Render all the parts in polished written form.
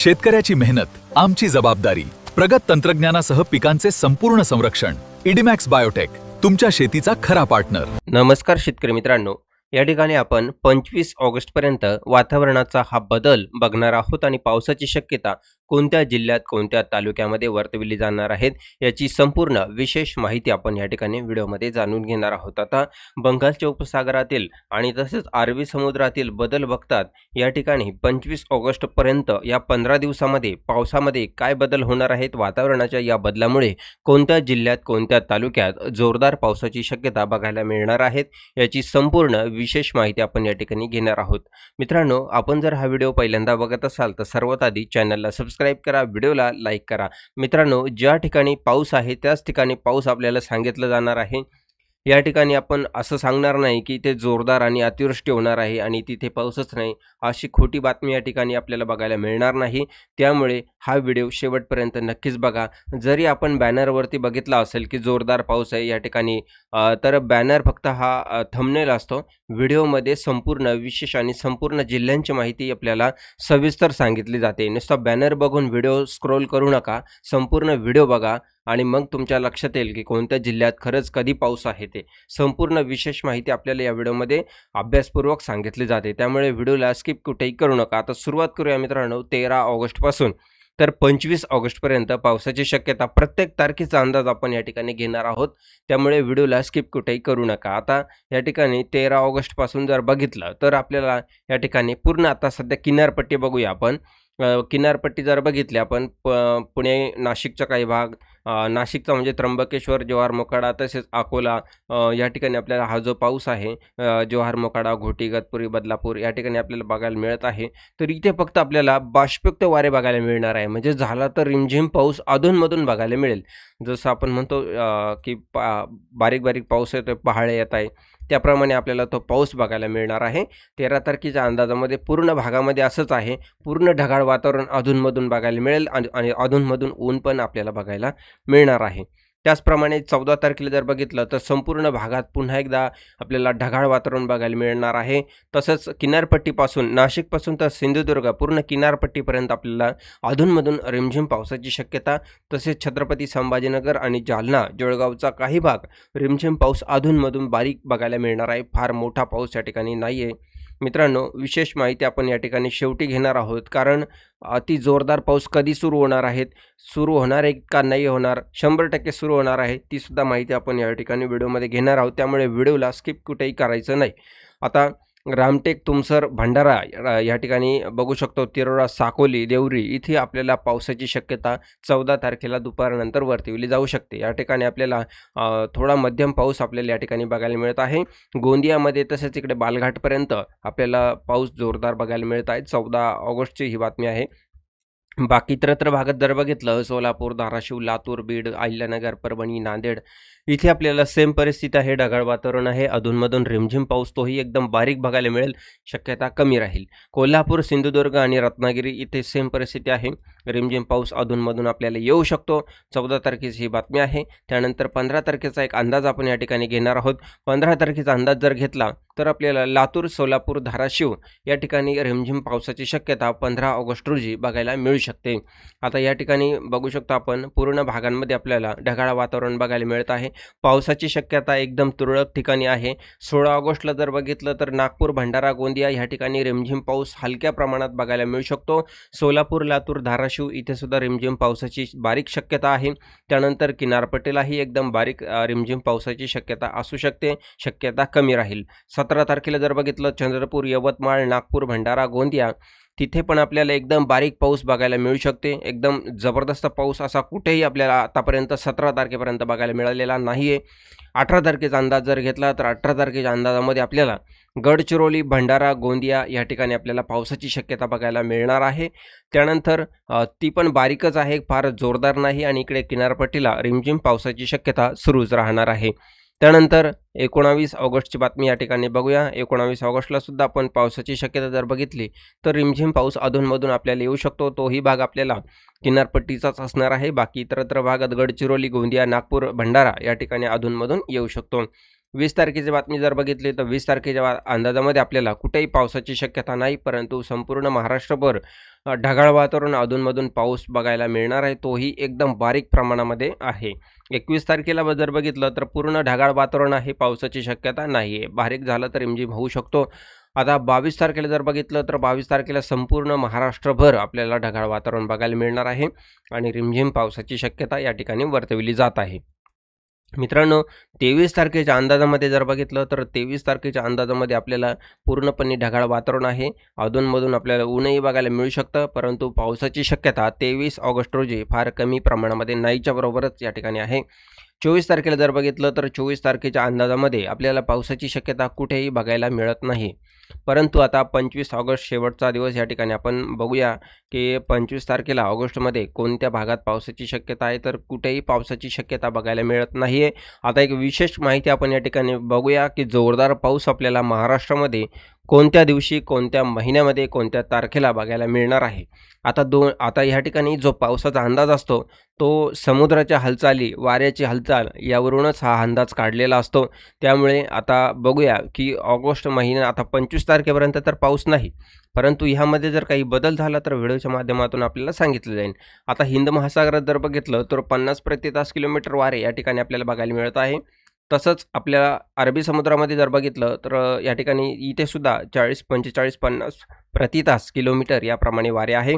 शेतकऱ्याची मेहनत आमची जबाबदारी. प्रगत तंत्रज्ञानासह पिकांचे संपूर्ण संरक्षण. इडीमॅक्स बायोटेक, तुमच्या शेतीचा खरा पार्टनर. नमस्कार शेतकरी मित्रांनो, या ठिकाणी आपण 25 ऑगस्टपर्यंत वातावरणाचा हा बदल बघणार आहोत आणि पावसाची शक्यता कोणत्या जिल्ह्यात कोणत्या तालुक्यामध्ये वर्तविली जाणार आहेत याची संपूर्ण विशेष माहिती आपण या ठिकाणी व्हिडिओमध्ये जाणून घेणार आहोत. आता बंगालच्या उपसागरातील आणि तसेच अरबी समुद्रातील बदल बघतात या ठिकाणी 25 ऑगस्टपर्यंत या 15 दिवसामध्ये पावसामध्ये काय बदल होणार आहेत, वातावरणाच्या या बदलामुळे कोणत्या जिल्ह्यात कोणत्या तालुक्यात जोरदार पावसाची शक्यता बघायला मिळणार आहेत याची संपूर्ण विशेष माहिती आपण या ठिकाणी घेणार आहोत. मित्रांनो, आपण जर हा व्हिडिओ पहिल्यांदा बघत असाल तर सर्वात आधी चॅनलला सबस्क्राईब करा, व्हिडिओला लाईक करा. मित्रांनो, ज्या ठिकाणी पाऊस आहे त्याच ठिकाणी पाऊस आपल्याला सांगितलं जाणार आहे. या ठिकाणी आपण असं सांगणार नाही की ते जोरदार आणि अतिवृष्टी होणार आहे आणि तिथे पाऊसच नाही, अशी खोटी बातमी या ठिकाणी आपल्याला बघायला मिळणार नाही. त्यामुळे हा व्हिडिओ शेवटपर्यंत नक्कीच बघा. जरी आपण बॅनरवरती बघितला असेल की जोरदार पाऊस आहे या ठिकाणी, तर बॅनर फक्त हा थंबनेल असतो. व्हिडिओमध्ये संपूर्ण विशेष आणि संपूर्ण जिल्ह्यांची माहिती आपल्याला सविस्तर सांगितली जाते. नुसता बॅनर बघून व्हिडिओ स्क्रोल करू नका, संपूर्ण व्हिडिओ बघा आणि मग तुमच्या लक्षात येईल की कोणत्या जिल्ह्यात खरंच कधी पाऊस आहे. ते संपूर्ण विशेष माहिती आपल्याला या व्हिडिओमध्ये अभ्यासपूर्वक सांगितली जाते. त्यामुळे व्हिडिओला स्किप कुठेही करू नका. आता सुरुवात करूया मित्रांनो 13 ऑगस्टपासून तर 25 ऑगस्टपर्यंत पावसाची शक्यता, प्रत्येक तारखेचा अंदाज आपण या ठिकाणी घेणार आहोत. त्यामुळे व्हिडिओला स्किप कुठेही करू नका. आता या ठिकाणी 13 ऑगस्टपासून जर बघितलं तर आपल्याला या ठिकाणी पूर्ण, आता सध्या किनारपट्टी बघूया आपण. किनारपट्टी जर बघितली आपण पुणे नाशिकचा काही भाग, नाशिकचा म्हणजे त्र्यंबकेश्वर, जव्हार मोखाडा तसेच अकोला, या ठिकाणी आपल्याला हा जो पाऊस आहे जव्हार मोखाडा, घोटी, इगतपुरी, बदलापूर या ठिकाणी आपल्याला बघायला मिळत आहे. तर इथे फक्त आपल्याला बाष्पयुक्त वारे बघायला मिळणार आहे. म्हणजे झाला तर रिमझिम पाऊस अधूनमधून बघायला मिळेल. जसं आपण म्हणतो की बारीक बारीक पाऊस येतोय, पहाडे येत आहे, त्याप्रमाणे आपल्याला तो पाऊस बघायला मिळणार आहे. 13 तारखेच्या अंदाजामध्ये पूर्ण भागामध्ये असंच आहे. पूर्ण ढगाळ वातावरण अधूनमधून बघायला मिळेल आणि अधूनमधून ऊन पण आपल्याला बघायला मिळणार आहे. त्याचप्रमाणे 14 तारखेला जर बघितलं तर संपूर्ण भागात पुन्हा एकदा आपल्याला ढगाळ वातावरण बघायला मिळणार आहे. तसंच किनारपट्टीपासून, नाशिकपासून तर सिंधुदुर्ग पूर्ण किनारपट्टीपर्यंत आपल्याला अधूनमधून रिमझिम पावसाची शक्यता. तसेच छत्रपती संभाजीनगर आणि जालना, जळगावचा काही भाग रिमझिम पाऊस अधूनमधून बारीक बघायला मिळणार आहे. फार मोठा पाऊस या ठिकाणी नाही आहे. मित्रांनो, विशेष माहिती आपण या ठिकाणी शेवटी घेणार आहोत, कारण अति जोरदार पाऊस कधी सुरू होणार आहेत, सुरू होणार आहे का नाही होणार, 100% सुरू होणार आहे, ती सुद्धा माहिती आपण या ठिकाणी व्हिडिओमध्ये घेणार आहोत. त्यामुळे व्हिडिओला स्किप कुठेही करायचं नाही. आता रामटेक, तुमसर, भंडारा या ठिकाणी बघू शकतो. तिरोडा, साकोली, देवरी इथे आपल्याला पावसाची शक्यता 14 तारखेला दुपारनंतर वर्तविली जाऊ शकते. या ठिकाणी आपल्याला थोडा मध्यम पाऊस आपल्याला या ठिकाणी बघायला मिळत आहे. गोंदियामध्ये तसेच इकडे बालघाटपर्यंत आपल्याला पाऊस जोरदार बघायला मिळत आहे. 14 ऑगस्टची ही बातमी आहे. बाकी इतरत्र भागात जर बघितलं, सोलापूर, धाराशिव, लातूर, बीड, अहिल्यानगर, परभणी, नांदेड इथे आपल्याला सेम परिस्थिती आहे. ढगाळ वातावरण आहे, अधूनमधून रिमझिम पाऊस तोही एकदम बारीक बघायला मिळेल, शक्यता कमी राहील. कोल्हापूर, सिंधुदुर्ग आणि रत्नागिरी इथे सेम परिस्थिती आहे. रिमझिम पाऊस अधूनमधून आपल्याला येऊ शकतो. 14 तारखेची ही बातमी आहे. त्यानंतर 15 तारखेचा एक अंदाज आपण या ठिकाणी घेणार आहोत. 15 तारखेचा अंदाज जर घेतला तर आपल्याला लातूर, सोलापूर, धाराशिव या ठिकाणी रिमझिम पावसाची शक्यता 15 ऑगस्ट रोजी बघायला मिळू शकते. आता या ठिकाणी बघू शकतो आपण पूर्ण भागांमध्ये आपल्याला ढगाळ वातावरण बघायला मिळत आहे. पावसाची शक्यता एकदम तुरळक ठिकाणी आहे. 16 ऑगस्टला जर बघितलं तर नागपूर, भंडारा, गोंदिया ह्या ठिकाणी रिमझिम पाऊस हलक्या प्रमाणात बघायला मिळू शकतो. सोलापूर, लातूर, धाराशिव इथे सुद्धा रिमझिम पावसाची बारीक शक्यता आहे. त्यानंतर किनारपट्टीलाही एकदम बारीक रिमझिम पावसाची शक्यता असू शकते, शक्यता कमी राहील. 17 तारखेला जर बघितलं चंद्रपूर, यवतमाळ, नागपूर, भंडारा, गोंदिया तिथे पण आपल्याला एकदम बारीक पाऊस बघायला मिळू शकते. एकदम जबरदस्त पाऊस असा कुठेही आपल्याला आतापर्यंत 17 तारखेपर्यंत बघायला मिळालेला नाही आहे. 18 तारखेचा अंदाज जर घेतला तर 18 तारखेच्या अंदाजामध्ये आपल्याला गडचिरोली, भंडारा, गोंदिया या ठिकाणी आपल्याला पावसाची शक्यता बघायला मिळणार आहे. त्यानंतर ती पण बारीकच आहे, फार जोरदार नाही आणि इकडे किनारपट्टीला रिमझिम पावसाची शक्यता सुरूच राहणार आहे. त्यानंतर 19 ऑगस्टची बातमी या ठिकाणी बघूया. 19 ऑगस्टला सुद्धा आपण पावसाची शक्यता जर बघितली तर रिमझिम पाऊस अधूनमधून आपल्याला येऊ शकतो. तोही भाग आपल्याला किनारपट्टीचाच असणार आहे. बाकी इतरत्र भागात गडचिरोली, गोंदिया, नागपूर, भंडारा या ठिकाणी अधूनमधून येऊ शकतो. 20 तारखेची बातमी जर बघितली तर 20 तारखेच्या अंदाजामध्ये आपल्याला कुठेही पावसाची शक्यता नाही, परंतु संपूर्ण महाराष्ट्रभर ढगाळ वातावरण, अधूनमधून पाऊस बघायला मिळणार आहे. तोही एकदम बारीक प्रमाणामध्ये आहे. 21 तारखेला जर बघितलं तर पूर्ण ढगाळ वातावरण आहे, पावसाची शक्यता नाही आहे. बारीक झालं तर रिमझिम होऊ शकतो. आता 22 तारखेला जर बघितलं तर 22 तारखेला संपूर्ण महाराष्ट्रभर आपल्याला ढगाळ वातावरण बघायला मिळणार आहे आणि रिमझिम पावसाची शक्यता या ठिकाणी वर्तविली जात आहे. मित्रांनो, 23 तारखेच्या अंदाजामध्ये जर बघितलं तर 23 तारखेच्या अंदाजामध्ये आपल्याला पूर्णपणे ढगाळ वातावरण आहे. अधूनमधून आपल्याला ऊनही बघायला मिळू शकतं, परंतु पावसाची शक्यता 23 ऑगस्ट रोजी फार कमी प्रमाणामध्ये नाहीच्या बरोबरच या ठिकाणी आहे. 24 तारखेला जर बघितलं तर 24 तारखेच्या अंदाजामध्ये आपल्याला पावसाची शक्यता कुठेही बघायला मिळत नाही. परंतु आता 25 ऑगस्ट शेवटचा दिवस या ठिकाणी आपण बघूया की 25 तारखेला ऑगस्टमध्ये कोणत्या भागात पावसाची शक्यता आहे, तर कुठेही पावसाची शक्यता बघायला मिळत नाही आहे. आता एक विशेष माहिती आपण या ठिकाणी बघूया की जोरदार पाऊस आपल्याला महाराष्ट्रामध्ये कोणत्या दिवशी, कोणत्या महिन्यामध्ये, कोणत्या तारखेला बघायला मिळणार आहे. आता ह्या ठिकाणी जो पावसाचा अंदाज असतो तो समुद्राच्या हालचाली, वाऱ्याची हालचाल यावरूनच हा अंदाज काढलेला असतो. त्यामुळे आता बघूया की ऑगस्ट महिना आता 25 तारखेपर्यंत तर पाऊस नाही, परंतु ह्यामध्ये जर काही बदल झाला तर व्हिडिओच्या माध्यमातून आपल्याला सांगितलं जाईल. आता हिंद महासागरात जर बघितलं तर 50 प्रति तास किलोमीटर वारे या ठिकाणी आपल्याला बघायला मिळत आहे. तसंच आपल्याला अरबी समुद्रामध्ये जर बघितलं तर या ठिकाणी इथे सुद्धा 40, 45, 50 प्रति तास किलोमीटर याप्रमाणे वारे आहे.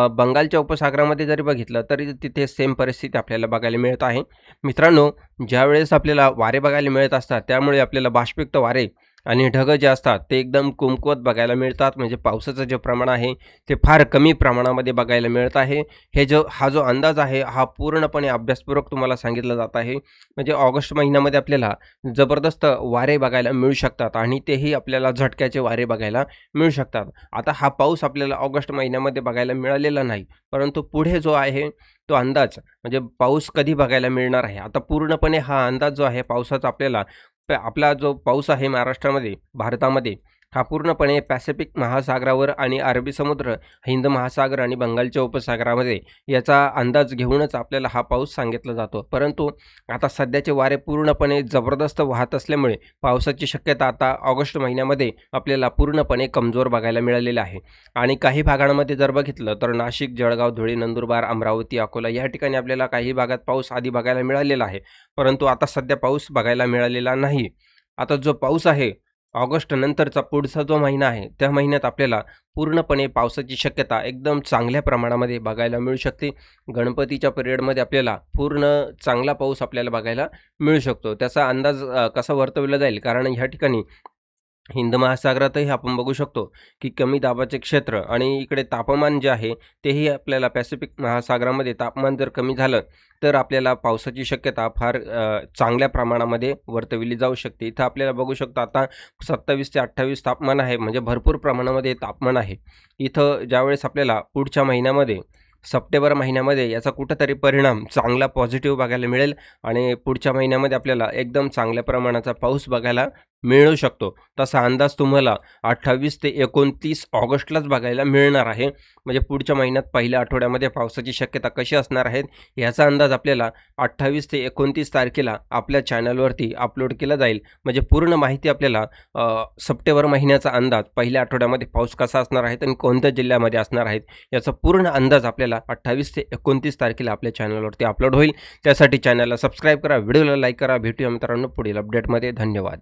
बंगालच्या उपसागरामध्ये जरी बघितलं तरी तिथे सेम परिस्थिती आपल्याला बघायला मिळत आहे. मित्रांनो, ज्यावेळेस आपल्याला वारे बघायला मिळत असतात त्यामुळे आपल्याला बाष्पयुक्त वारे आणि ढगं जे असतात ते एकदम कुमकुवत बघायला मिळतात. म्हणजे पावसाचं जे प्रमाण आहे ते फार कमी प्रमाणामध्ये बघायला मिळत आहे. हा जो अंदाज आहे हा पूर्णपणे अभ्यासपूर्वक तुम्हाला सांगितला जात आहे. म्हणजे ऑगस्ट महिन्यामध्ये आपल्याला जबरदस्त वारे बघायला मिळू शकतात आणि तेही आपल्याला झटक्याचे वारे बघायला मिळू शकतात. आता हा पाऊस आपल्याला ऑगस्ट महिन्यामध्ये बघायला मिळालेला नाही, परंतु पुढे जो आहे तो अंदाज म्हणजे पाऊस कधी बघायला मिळणार आहे. आता पूर्णपणे हा अंदाज जो आहे पावसाचा आपला जो पाऊस आहे महाराष्ट्रामध्ये, भारतामध्ये हा पूर्णपणे पॅसिफिक महासागरावर आणि अरबी समुद्र, हिंद महासागर आणि बंगालच्या उपसागरामध्ये याचा अंदाज घेऊनच आपल्याला हा पाऊस सांगितला जातो. परंतु आता सध्याचे वारे पूर्णपणे जबरदस्त वाहत असल्यामुळे पावसाची शक्यता आता ऑगस्ट महिन्यामध्ये आपल्याला पूर्णपणे कमजोर बघायला मिळालेली आहे. आणि काही भागांमध्ये जर बघितलं तर नाशिक, जळगाव, धुळे, नंदुरबार, अमरावती, अकोला या ठिकाणी आपल्याला काही भागात पाऊस आधी बघायला मिळालेला आहे, परंतु आता सध्या पाऊस बघायला मिळालेला नाही. आता जो पाऊस आहे ऑगस्ट नंतरचा पुढचा जो महिना आहे त्या महिन्यात आपल्याला पूर्णपणे पावसाची शक्यता एकदम चांगल्या प्रमाणामध्ये बघायला मिळू शकते. गणपतीच्या पिरियडमध्ये आपल्याला पूर्ण चांगला पाऊस आपल्याला बघायला मिळू शकतो. त्याचा अंदाज कसा वर्तवला जाईल, कारण ह्या ठिकाणी हिंद महासागरातही आपण बघू शकतो की कमी दाबाचे क्षेत्र आणि इकडे तापमान जे आहे तेही आपल्याला पॅसिफिक महासागरामध्ये तापमान जर कमी झालं तर आपल्याला पावसाची शक्यता फार चांगल्या प्रमाणामध्ये वर्तविली जाऊ शकते. इथं आपल्याला बघू शकतो आता 27 ते 28 तापमान आहे, म्हणजे भरपूर प्रमाणामध्ये तापमान आहे. इथं ज्यावेळेस आपल्याला पुढच्या महिन्यामध्ये सप्टेंबर महिन्यामध्ये याचा कुठंतरी परिणाम चांगला पॉझिटिव्ह बघायला मिळेल आणि पुढच्या महिन्यामध्ये आपल्याला एकदम चांगल्या प्रमाणाचा पाऊस बघायला मिळू शकतो. तसा अंदाज तुम्हाला 28 ते 29 ऑगस्टलाच बघायला मिळणार आहे. म्हणजे पुढच्या महिन्यात पहिल्या आठवड्यामध्ये पावसाची शक्यता कशी असणार आहे याचा अंदाज आपल्याला 28 ते 29 तारखेला आपल्या चॅनलवरती अपलोड केला जाईल. म्हणजे पूर्ण माहिती आपल्याला सप्टेंबर महिन्याचा अंदाज, पहिल्या आठवड्यामध्ये पाऊस कसा असणार आहे आणि कोणत्या जिल्ह्यामध्ये असणार आहेत याचा पूर्ण अंदाज आपल्याला 28 ते 29 तारखेला आपल्या चॅनलवरती अपलोड होईल. त्यासाठी चॅनलला सबस्क्राईब करा, व्हिडिओला लाईक करा. भेटूया मित्रांनो पुढील अपडेटमध्ये. धन्यवाद.